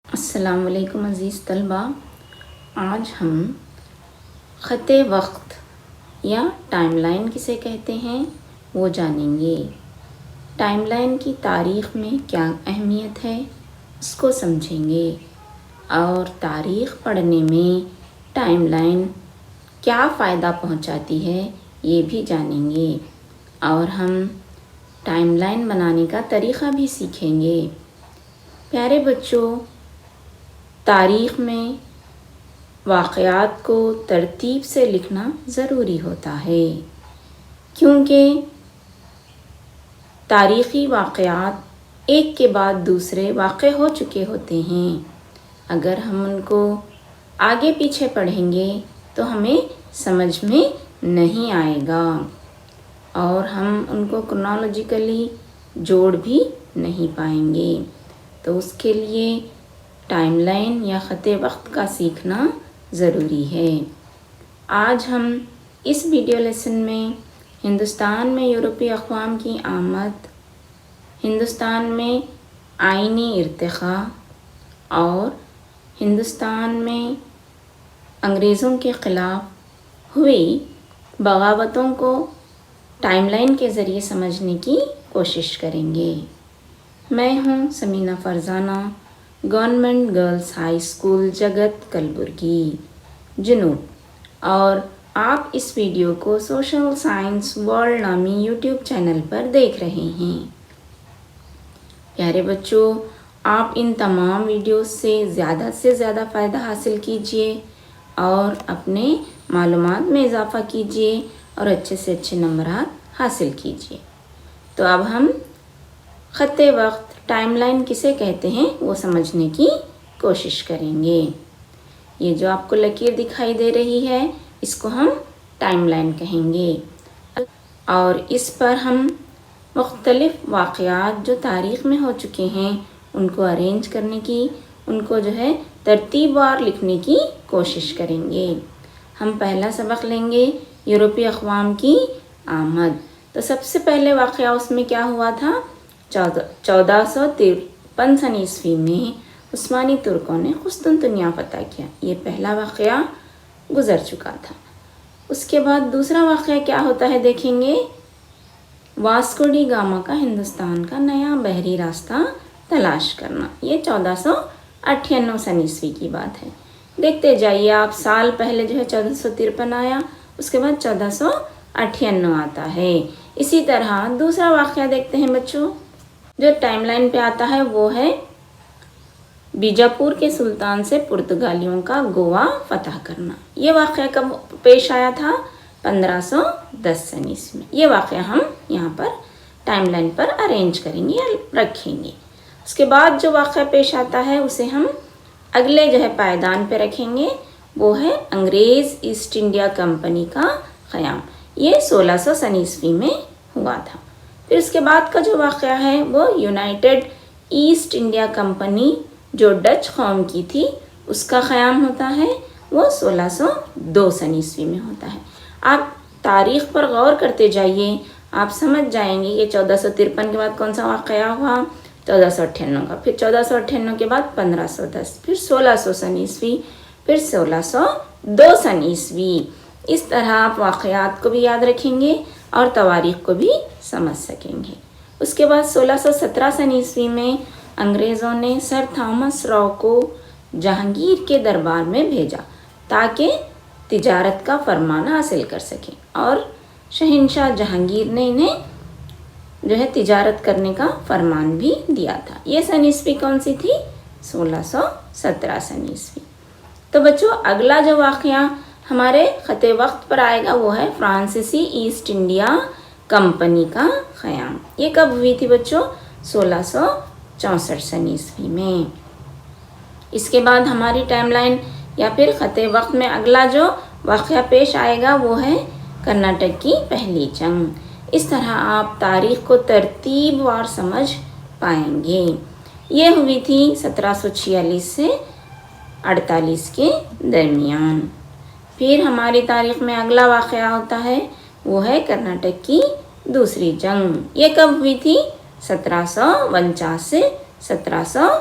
السلام علیکم عزیز طلبہ، آج ہم خط وقت یا ٹائم لائن کسے کہتے ہیں وہ جانیں گے۔ ٹائم لائن کی تاریخ میں کیا اہمیت ہے اس کو سمجھیں گے، اور تاریخ پڑھنے میں ٹائم لائن کیا فائدہ پہنچاتی ہے یہ بھی جانیں گے، اور ہم ٹائم لائن بنانے کا طریقہ بھی سیکھیں گے۔ پیارے بچوں، تاریخ میں واقعات کو ترتیب سے لکھنا ضروری ہوتا ہے، کیونکہ تاریخی واقعات ایک کے بعد دوسرے واقع ہو چکے ہوتے ہیں۔ اگر ہم ان کو آگے پیچھے پڑھیں گے تو ہمیں سمجھ میں نہیں آئے گا، اور ہم ان کو کرونالوجیکلی جوڑ بھی نہیں پائیں گے۔ تو اس کے لیے ٹائم لائن یا خط وقت کا سیکھنا ضروری ہے۔ آج ہم اس ویڈیو لیسن میں ہندوستان میں یورپی اقوام کی آمد، ہندوستان میں آئینی ارتقاء اور ہندوستان میں انگریزوں کے خلاف ہوئی بغاوتوں کو ٹائم لائن کے ذریعے سمجھنے کی کوشش کریں گے۔ میں ہوں Samina Farzana, government girls high school Jagat Kalaburagi جنوب، اور آپ اس ویڈیو کو سوشل سائنس ورلڈ نامی یوٹیوب چینل پر دیکھ رہے ہیں۔ پیارے بچوں، آپ ان تمام ویڈیوز سے زیادہ فائدہ حاصل کیجیے اور اپنے معلومات میں اضافہ کیجیے اور اچھے سے اچھے نمبرات حاصل کیجیے۔ تو اب ہم خط وقت ٹائم لائن کسے کہتے ہیں وہ سمجھنے کی کوشش کریں گے۔ یہ جو آپ کو لکیر دکھائی دے رہی ہے اس کو ہم ٹائم لائن کہیں گے، اور اس پر ہم مختلف واقعات جو تاریخ میں ہو چکے ہیں ان کو ارینج کرنے کی، ان کو ترتیب وار لکھنے کی کوشش کریں گے۔ ہم پہلا سبق لیں گے یورپی اقوام کی آمد۔ تو سب سے پہلے واقعہ اس میں کیا ہوا تھا؟ 1453 عیسوی میں عثمانی ترکوں نے قسطنطنیہ فتح کیا۔ یہ پہلا واقعہ گزر چکا تھا۔ اس کے بعد دوسرا واقعہ کیا ہوتا ہے دیکھیں گے۔ واسکو ڈی گاما کا ہندوستان کا نیا بحری راستہ تلاش کرنا۔ یہ 1498 عیسوی کی بات ہے۔ دیکھتے جائیے آپ، سال پہلے 1453 آیا، اس کے بعد 1498 آتا ہے۔ اسی طرح دوسرا واقعہ دیکھتے ہیں بچوں، جو ٹائم لائن پہ آتا ہے وہ ہے بیجاپور کے سلطان سے پرتگالیوں کا گوا فتح کرنا۔ یہ واقعہ کب پیش آیا تھا؟ 1510 عیسوی میں۔ یہ واقعہ ہم یہاں پر ٹائم لائن پر ارینج کریں گے یا رکھیں گے۔ اس کے بعد جو واقعہ پیش آتا ہے اسے ہم اگلے پائیدان پہ رکھیں گے، وہ ہے انگریز ایسٹ انڈیا کمپنی کا قیام۔ یہ 1600 عیسوی میں ہوا تھا۔ پھر اس کے بعد کا جو واقعہ ہے وہ یونائٹڈ ایسٹ انڈیا کمپنی جو ڈچ قوم کی تھی اس کا قیام ہوتا ہے، وہ 1602 عیسوی میں ہوتا ہے۔ آپ تاریخ پر غور کرتے جائیے، آپ سمجھ جائیں گے کہ 1453 کے بعد کون سا واقعہ ہوا؟ 1498 کا، پھر 1498 کے بعد 1510، پھر 1600 عیسوی، پھر 1602 عیسوی۔ اس طرح آپ واقعات کو بھی یاد رکھیں گے اور تواریخ کو بھی سمجھ سکیں گے۔ اس کے بعد 1617 عیسوی میں انگریزوں نے سر تھامس راؤ کو جہانگیر کے دربار میں بھیجا تاکہ تجارت کا فرمان حاصل کر سکیں، اور شہنشاہ جہانگیر نے انہیں تجارت کرنے کا فرمان بھی دیا تھا۔ یہ سن عیسوی کون سی تھی؟ 1617 عیسوی۔ تو بچوں، اگلا جو واقعہ ہمارے خط وقت پر آئے گا وہ ہے فرانسیسی ایسٹ انڈیا کمپنی کا قیام۔ یہ کب ہوئی تھی بچوں؟ 1664 عیسوی میں۔ اس کے بعد ہماری ٹائم لائن یا پھر خط وقت میں اگلا جو واقعہ پیش آئے گا وہ ہے کرناٹک کی پہلی جنگ۔ اس طرح آپ تاریخ کو ترتیب وار سمجھ پائیں گے۔ یہ ہوئی تھی 1746 سے 48 کے درمیان۔ پھر ہماری تاریخ میں اگلا واقعہ ہوتا ہے وہ ہے کرناٹک کی دوسری جنگ۔ یہ کب ہوئی تھی؟ 1749 سے 1753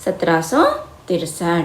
1763।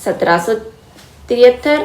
1773,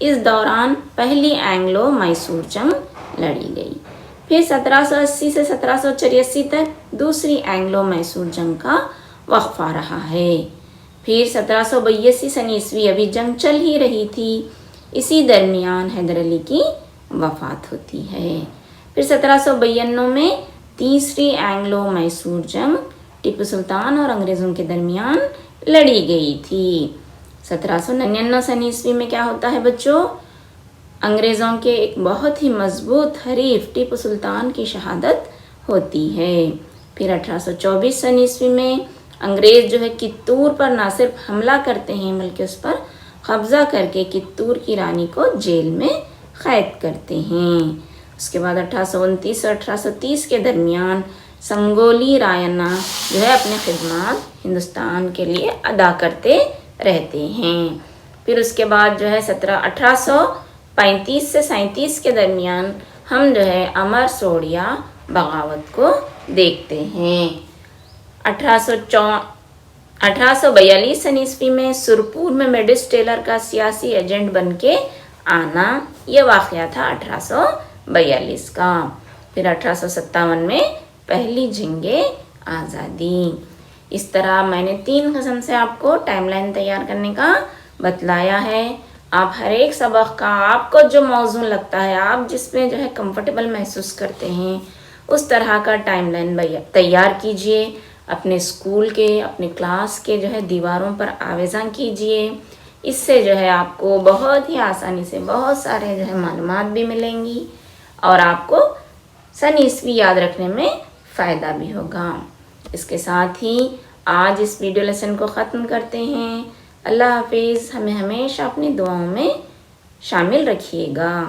اس دوران پہلی اینگلو میسور جنگ لڑی گئی۔ پھر 1780 سے 1784 تک دوسری اینگلو میسور جنگ کا وقفہ رہا ہے۔ پھر 1782 سن عیسوی ابھی جنگ چل ہی رہی تھی، اسی درمیان حیدر علی کی وفات ہوتی ہے۔ پھر 1792 میں تیسری اینگلو میسور جنگ ٹیپو سلطان اور انگریزوں کے درمیان لڑی گئی تھی۔ 1799 سن عیسوی میں کیا ہوتا ہے بچوں؟ انگریزوں کے ایک بہت ہی مضبوط حریف ٹیپو سلطان کی شہادت ہوتی ہے۔ پھر 1824 سن عیسوی میں انگریز جو ہے کتور پر نہ صرف حملہ کرتے ہیں بلکہ اس پر قبضہ کر کے کتور کی رانی کو جیل میں قید کرتے ہیں۔ اس کے بعد 1829 اور 1830 کے درمیان سنگولی رائنا جو ہے اپنے خدمات ہندوستان کے لیے ادا کرتے رہتے ہیں۔ پھر اس کے بعد جو ہے 1835 سے 37 کے درمیان ہم جو ہے امر سوڑیا بغاوت کو دیکھتے ہیں۔ 1842 سن عیسوی میں سرپور میں میڈس ٹیلر کا سیاسی ایجنٹ بن کے آنا، یہ واقعہ تھا 1842 کا۔ پھر 1857 میں پہلی جنگ آزادی۔ اس طرح میں نے 3 قسم سے آپ کو ٹائم لائن تیار کرنے کا بتلایا ہے۔ آپ ہر ایک سبق کا آپ کو جو موضوع لگتا ہے، آپ جس میں جو ہے کمفرٹیبل محسوس کرتے ہیں، اس طرح کا ٹائم لائن تیار کیجئے، اپنے اسکول کے، اپنے کلاس کے جو ہے دیواروں پر آویزاں کیجئے۔ اس سے جو ہے آپ کو بہت ہی آسانی سے بہت سارے جو ہے معلومات بھی ملیں گی اور آپ کو سن عیسوی یاد رکھنے میں فائدہ بھی ہوگا۔ اس کے ساتھ ہی آج اس ویڈیو لیسن کو ختم کرتے ہیں۔ اللہ حافظ۔ ہمیں ہمیشہ اپنی دعاؤں میں شامل رکھیے گا۔